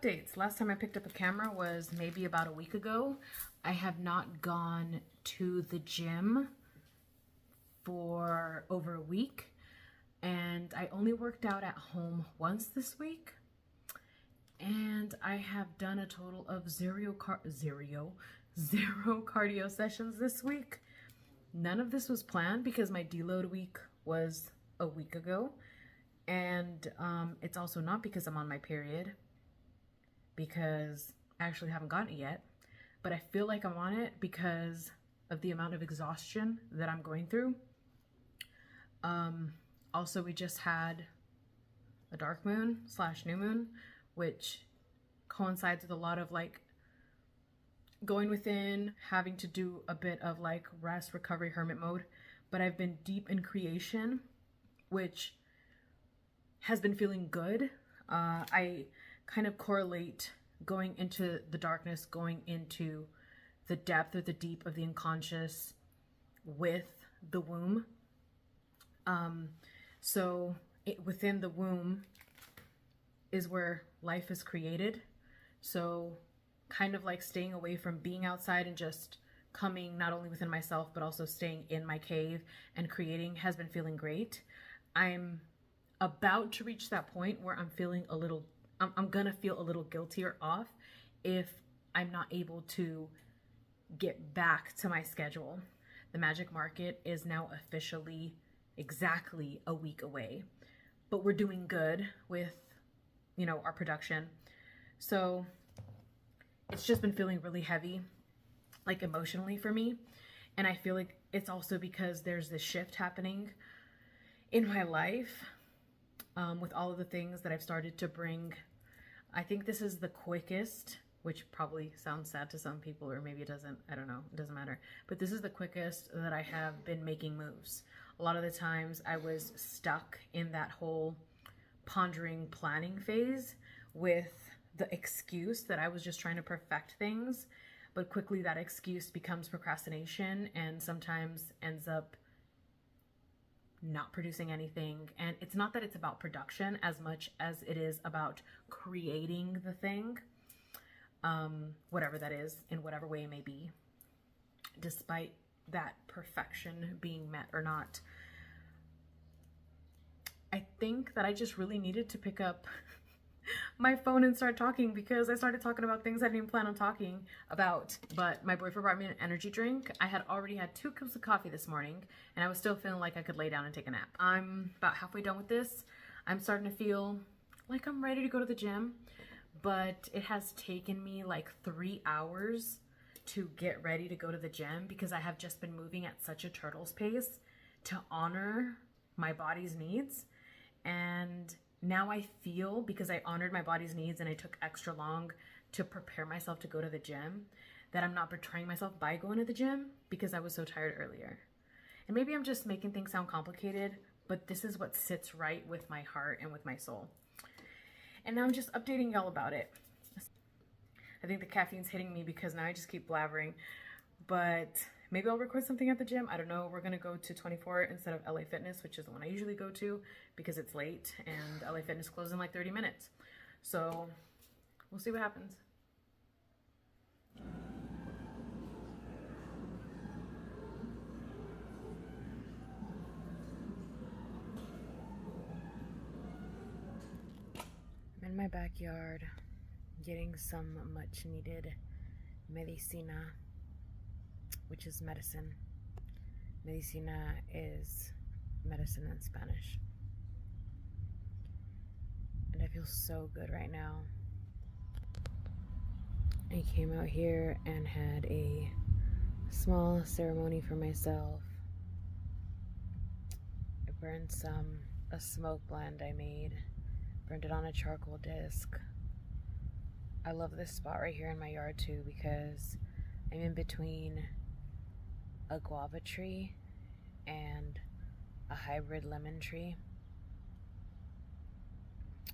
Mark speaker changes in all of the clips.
Speaker 1: updates. Last time I picked up a camera was maybe about a week ago. I have not gone to the gym for over a week, and I only worked out at home once this week, and I have done a total of zero cardio sessions this week. None of this was planned because my deload week was a week ago, and it's also not because I'm on my period, because I actually haven't gotten it yet, but I feel like I'm on it because of the amount of exhaustion that I'm going through. Also, we just had a dark moon / new moon, which coincides with a lot of like going within, having to do a bit of like rest, recovery, hermit mode. But I've been deep in creation, which has been feeling good. I kind of correlate going into the darkness, going into the depth or the deep of the unconscious with the womb. So within the womb is where life is created. So kind of like staying away from being outside and just coming not only within myself, but also staying in my cave and creating has been feeling great. I'm about to reach that point where I'm feeling a little, I'm gonna feel a little guilty or off if I'm not able to get back to my schedule. The Magic Market is now officially exactly a week away, but we're doing good with, you know, our production. So it's just been feeling really heavy, like emotionally for me. And I feel like it's also because there's this shift happening in my life with all of the things that I've started to bring. I think this is the quickest, which probably sounds sad to some people, or maybe it doesn't, I don't know, it doesn't matter. But this is the quickest that I have been making moves. A lot of the times I was stuck in that whole pondering, planning phase with the excuse that I was just trying to perfect things, but quickly that excuse becomes procrastination and sometimes ends up not producing anything. And it's not that it's about production as much as it is about creating the thing, whatever that is, in whatever way it may be, despite that perfection being met or not. I think that I just really needed to pick up my phone and start talking, because I started talking about things I didn't even plan on talking about. But my boyfriend brought me an energy drink. I had already had 2 cups of coffee this morning, and I was still feeling like I could lay down and take a nap. I'm about halfway done with this. I'm starting to feel like I'm ready to go to the gym, but it has taken me like 3 hours to get ready to go to the gym because I have just been moving at such a turtle's pace to honor my body's needs. And now I feel, because I honored my body's needs and I took extra long to prepare myself to go to the gym, that I'm not betraying myself by going to the gym because I was so tired earlier. And maybe I'm just making things sound complicated, but this is what sits right with my heart and with my soul. And now I'm just updating y'all about it. I think the caffeine's hitting me because now I just keep blabbering, but maybe I'll record something at the gym. I don't know. We're gonna go to 24 instead of LA Fitness, which is the one I usually go to because it's late and LA Fitness closes in like 30 minutes. So we'll see what happens. I'm in my backyard getting some much needed medicina, which is medicine. Medicina is medicine in Spanish. And I feel so good right now. I came out here and had a small ceremony for myself. I burned a smoke blend I made. Burned it on a charcoal disc. I love this spot right here in my yard too because I'm in between a guava tree and a hybrid lemon tree.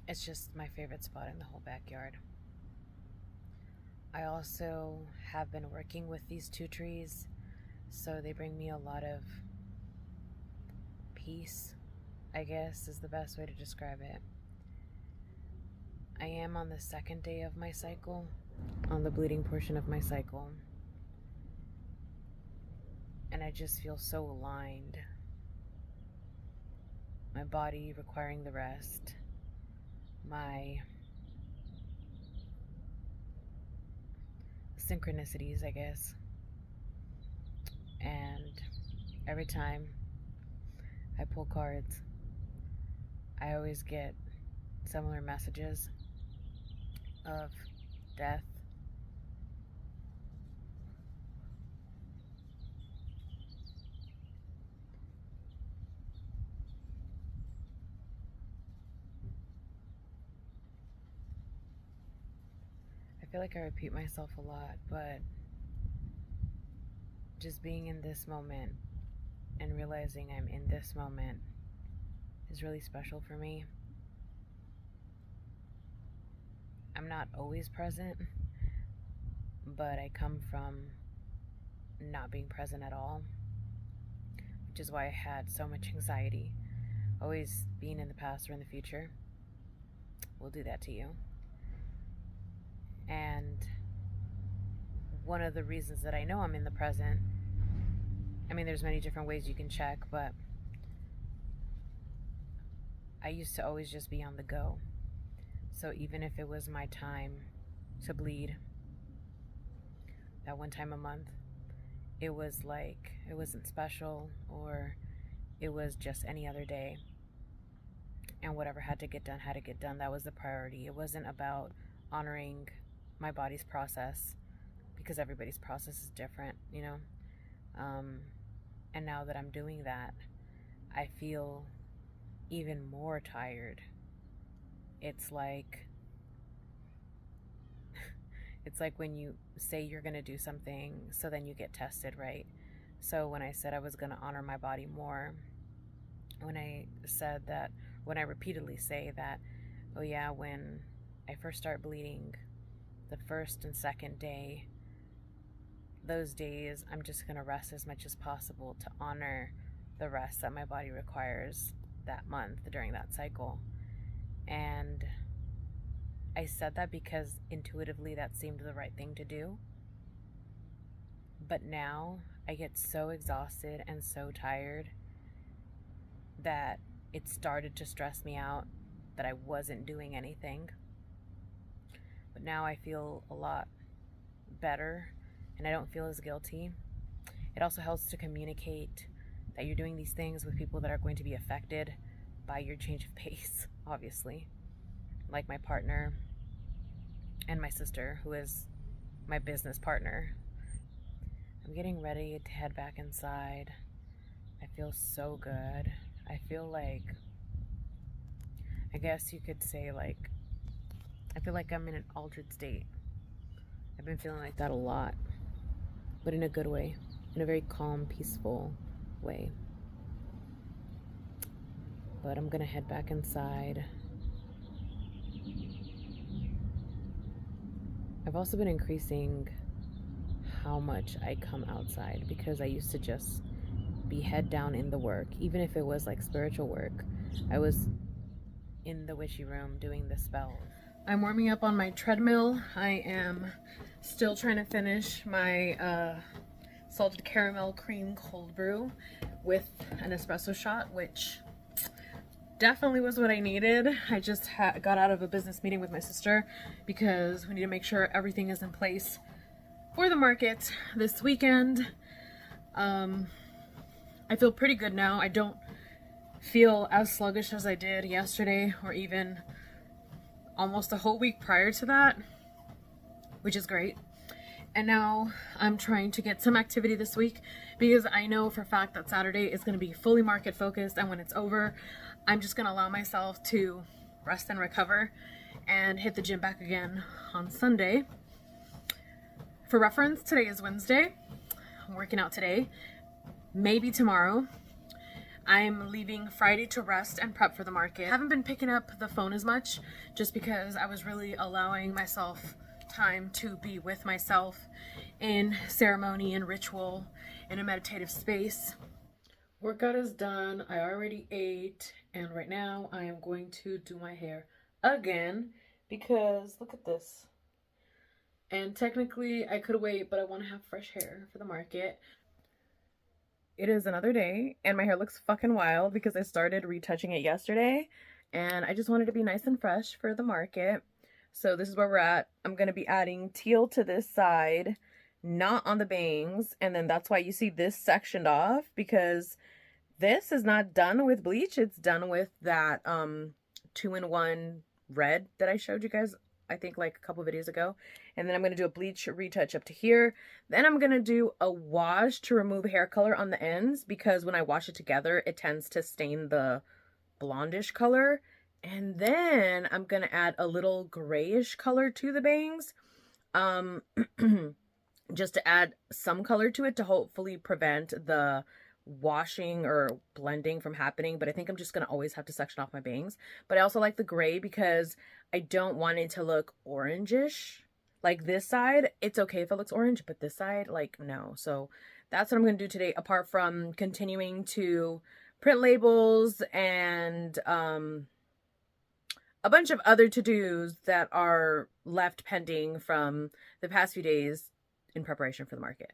Speaker 1: It's just my favorite spot in the whole backyard. I also have been working with these 2 trees, so they bring me a lot of peace, I guess is the best way to describe it. I am on the second day of my cycle, on the bleeding portion of my cycle, and I just feel so aligned. My body requiring the rest, my synchronicities, I guess. And every time I pull cards, I always get similar messages of death, I feel like I repeat myself a lot, but just being in this moment and realizing I'm in this moment is really special for me. I'm not always present, but I come from not being present at all, which is why I had so much anxiety. Always being in the past or in the future will do that to you. And one of the reasons that I know I'm in the present, I mean, there's many different ways you can check, but I used to always just be on the go. So even if it was my time to bleed, that one time a month, it was like, it wasn't special, or it was just any other day. And whatever had to get done, had to get done. That was the priority. It wasn't about honoring my body's process, because everybody's process is different, you know? And now that I'm doing that, I feel even more tired. It's like when you say you're gonna do something, so then you get tested, right? So when I said I was gonna honor my body more, when I said that, when I repeatedly say that, oh yeah, when I first start bleeding, the first and second day, those days I'm just gonna rest as much as possible to honor the rest that my body requires that month during that cycle. And I said that because intuitively that seemed the right thing to do. But now I get so exhausted and so tired that it started to stress me out that I wasn't doing anything. But now I feel a lot better and I don't feel as guilty. It also helps to communicate that you're doing these things with people that are going to be affected by your change of pace, obviously. Like my partner and my sister, who is my business partner. I'm getting ready to head back inside. I feel so good. I feel like, I guess you could say, like, I feel like I'm in an altered state. I've been feeling like that a lot, but in a good way, in a very calm, peaceful way. But I'm gonna head back inside. I've also been increasing how much I come outside, because I used to just be head down in the work. Even if it was like spiritual work, I was in the witchy room doing the spells. I'm warming up on my treadmill. I am still trying to finish my salted caramel cream cold brew with an espresso shot, which definitely was what I needed. I just got out of a business meeting with my sister because we need to make sure everything is in place for the market this weekend. I feel pretty good now. I don't feel as sluggish as I did yesterday, or even almost a whole week prior to that, which is great. And now I'm trying to get some activity this week, because I know for a fact that Saturday is going to be fully market focused, and when it's over, I'm just going to allow myself to rest and recover and hit the gym back again on Sunday. For reference, today is Wednesday. I'm working out today, maybe tomorrow. I'm leaving Friday to rest and prep for the market. I haven't been picking up the phone as much, just because I was really allowing myself time to be with myself in ceremony and ritual in a meditative space. Workout is done. I already ate, and right now I am going to do my hair again, because look at this. And technically I could wait, but I want to have fresh hair for the market. It is another day and my hair looks fucking wild because I started retouching it yesterday and I just wanted to be nice and fresh for the market. So this is where we're at. I'm going to be adding teal to this side, not on the bangs, and then that's why you see this sectioned off, because this is not done with bleach. It's done with that 2-in-1 red that I showed you guys, I think like a couple videos ago. And then I'm going to do a bleach retouch up to here. Then I'm going to do a wash to remove hair color on the ends, because when I wash it together, it tends to stain the blondish color. And then I'm going to add a little grayish color to the bangs, just to add some color to it to hopefully prevent the washing or blending from happening. But I think I'm just going to always have to section off my bangs. But I also like the gray because I don't want it to look orangish. Like this side, it's okay if it looks orange, but this side, like, no. So that's what I'm going to do today, apart from continuing to print labels and a bunch of other to-dos that are left pending from the past few days in preparation for the market.